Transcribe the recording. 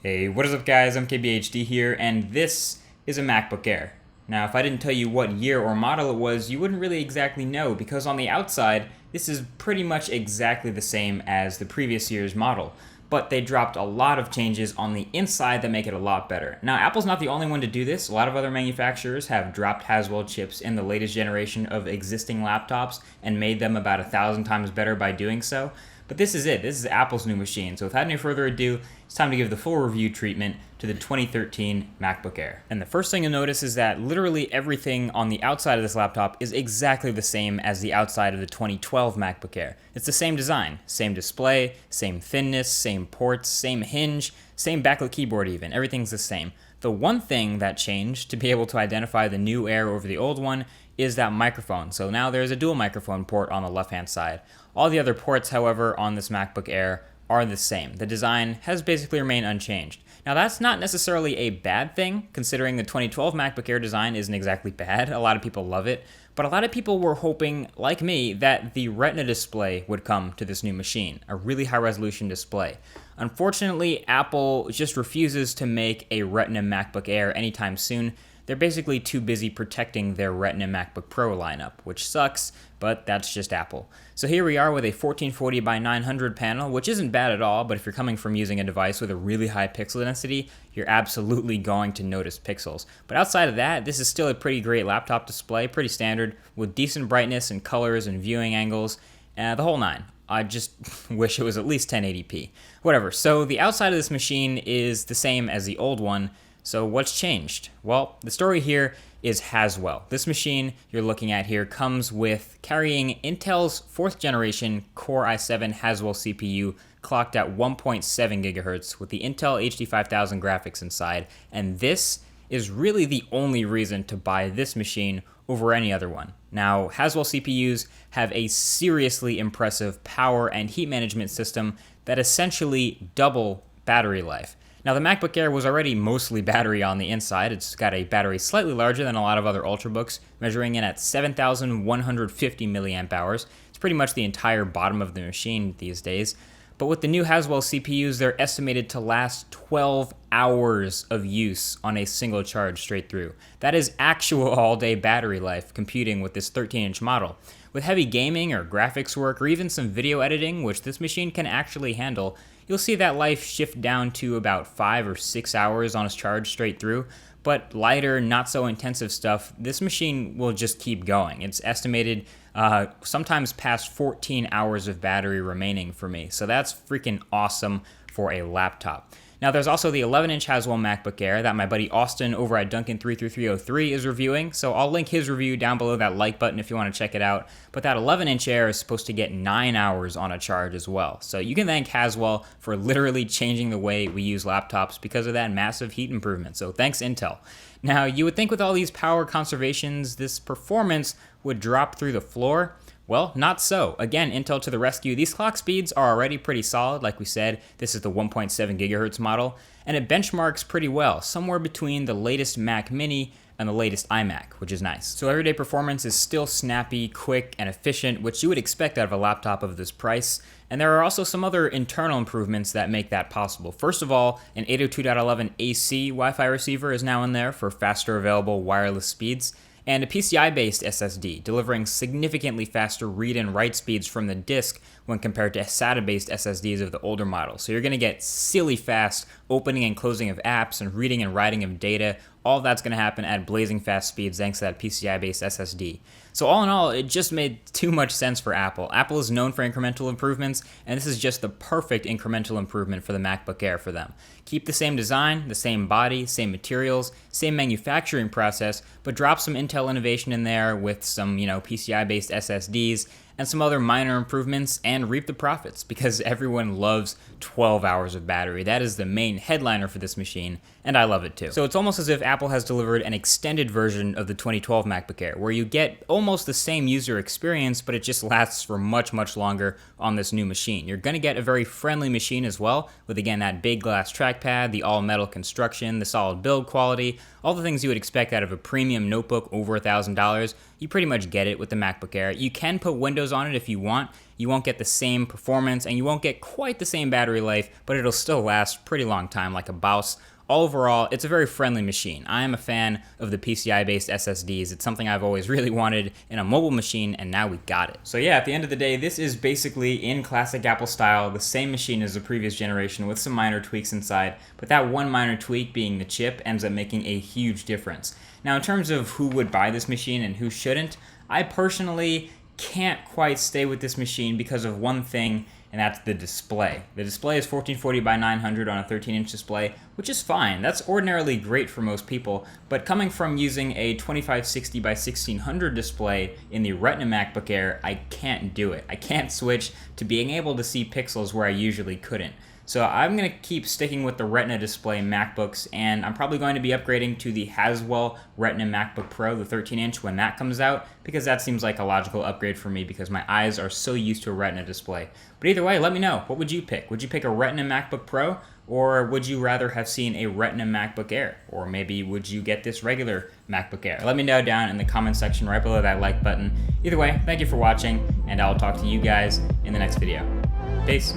Hey, what is up guys, I'm KBHD here, and this is a MacBook Air. Now, if I didn't tell you what year or model it was, you wouldn't really exactly know, because on the outside, this is pretty much exactly the same as the previous year's model. But they dropped a lot of changes on the inside that make it a lot better. Now, Apple's not the only one to do this. A lot of other manufacturers have dropped Haswell chips in the latest generation of existing laptops and made them about 1,000 times better by doing so. But this is it. This is Apple's new machine. So without any further ado, it's time to give the full review treatment to the 2013 MacBook Air. And the first thing you'll notice is that literally everything on the outside of this laptop is exactly the same as the outside of the 2012 MacBook Air. It's the same design, same display, same thinness, same ports, same hinge, same backlit keyboard even. Everything's the same. The one thing that changed to be able to identify the new Air over the old one is that microphone. So now there's a dual microphone port on the left-hand side. All the other ports, however, on this MacBook Air are the same. The design has basically remained unchanged. Now that's not necessarily a bad thing, considering the 2012 MacBook Air design isn't exactly bad. A lot of people love it, but a lot of people were hoping, like me, that the Retina display would come to this new machine, a really high-resolution display. Unfortunately, Apple just refuses to make a Retina MacBook Air anytime soon. They're basically too busy protecting their Retina MacBook Pro lineup, which sucks, but that's just Apple. So here we are with a 1440 by 900 panel, which isn't bad at all, but if you're coming from using a device with a really high pixel density, you're absolutely going to notice pixels. But outside of that, this is still a pretty great laptop display, pretty standard, with decent brightness and colors and viewing angles, the whole nine. I just wish it was at least 1080p. Whatever, so the outside of this machine is the same as the old one. So what's changed? Well, the story here is Haswell. This machine you're looking at here comes with carrying Intel's 4th generation Core i7 Haswell CPU clocked at 1.7 gigahertz with the Intel HD 5000 graphics inside, and this is really the only reason to buy this machine over any other one. Now, Haswell CPUs have a seriously impressive power and heat management system that essentially double battery life. Now, the MacBook Air was already mostly battery on the inside. It's got a battery slightly larger than a lot of other Ultrabooks, measuring in at 7,150 milliamp hours. It's pretty much the entire bottom of the machine these days. But with the new Haswell CPUs, they're estimated to last 12 hours of use on a single charge straight through. That is actual all-day battery life computing with this 13-inch model. With heavy gaming or graphics work or even some video editing, which this machine can actually handle, you'll see that life shift down to about 5 or 6 hours on its charge straight through. But lighter, not so intensive stuff, this machine will just keep going. It's estimated sometimes past 14 hours of battery remaining for me. So that's freaking awesome for a laptop. Now, there's also the 11-inch Haswell MacBook Air that my buddy Austin over at Duncan33303 is reviewing, so I'll link his review down below that like button if you want to check it out. But that 11-inch Air is supposed to get 9 hours on a charge as well. So you can thank Haswell for literally changing the way we use laptops because of that massive heat improvement. So thanks, Intel. Now, you would think with all these power conservations, this performance would drop through the floor. Well, not so. Again, Intel to the rescue. These clock speeds are already pretty solid. Like we said, this is the 1.7 gigahertz model, and it benchmarks pretty well, somewhere between the latest Mac Mini and the latest iMac, which is nice. So everyday performance is still snappy, quick, and efficient, which you would expect out of a laptop of this price. And there are also some other internal improvements that make that possible. First of all, an 802.11 AC Wi-Fi receiver is now in there for faster available wireless speeds, and a PCI-based SSD, delivering significantly faster read and write speeds from the disk when compared to SATA-based SSDs of the older models. So you're going to get silly fast opening and closing of apps and reading and writing of data. All of that's going to happen at blazing fast speeds thanks to that PCI-based SSD. So all in all, it just made too much sense for Apple. Apple is known for incremental improvements, and this is just the perfect incremental improvement for the MacBook Air for them. Keep the same design, the same body, same materials, same manufacturing process, but drop some Intel innovation in there with some, PCI-based SSDs and some other minor improvements and reap the profits, because everyone loves 12 hours of battery. That is the main headliner for this machine, and I love it too. So it's almost as if Apple has delivered an extended version of the 2012 MacBook Air, where you get almost the same user experience, but it just lasts for much, much longer on this new machine. You're gonna get a very friendly machine as well, with again that big glass trackpad, the all-metal construction, the solid build quality, all the things you would expect out of a premium notebook over $1,000. You pretty much get it with the MacBook Air. You can put Windows on it if you want. You won't get the same performance, and you won't get quite the same battery life, but it'll still last a pretty long time like a BIOS. Overall, it's a very friendly machine. I am a fan of the PCI-based SSDs. It's something I've always really wanted in a mobile machine, and now we got it. So yeah, at the end of the day, this is basically, in classic Apple style, the same machine as the previous generation with some minor tweaks inside, but that one minor tweak being the chip ends up making a huge difference. Now, in terms of who would buy this machine and who shouldn't, I personally can't quite stay with this machine because of one thing, and that's the display. The display is 1440 by 900 on a 13-inch display, which is fine. That's ordinarily great for most people, but coming from using a 2560 by 1600 display in the Retina MacBook Air, I can't do it. I can't switch to being able to see pixels where I usually couldn't. So I'm going to keep sticking with the Retina display MacBooks, and I'm probably going to be upgrading to the Haswell Retina MacBook Pro, the 13-inch, when that comes out, because that seems like a logical upgrade for me because my eyes are so used to a Retina display. But either way, let me know. What would you pick? Would you pick a Retina MacBook Pro, or would you rather have seen a Retina MacBook Air? Or maybe would you get this regular MacBook Air? Let me know down in the comment section right below that like button. Either way, thank you for watching, and I'll talk to you guys in the next video. Peace.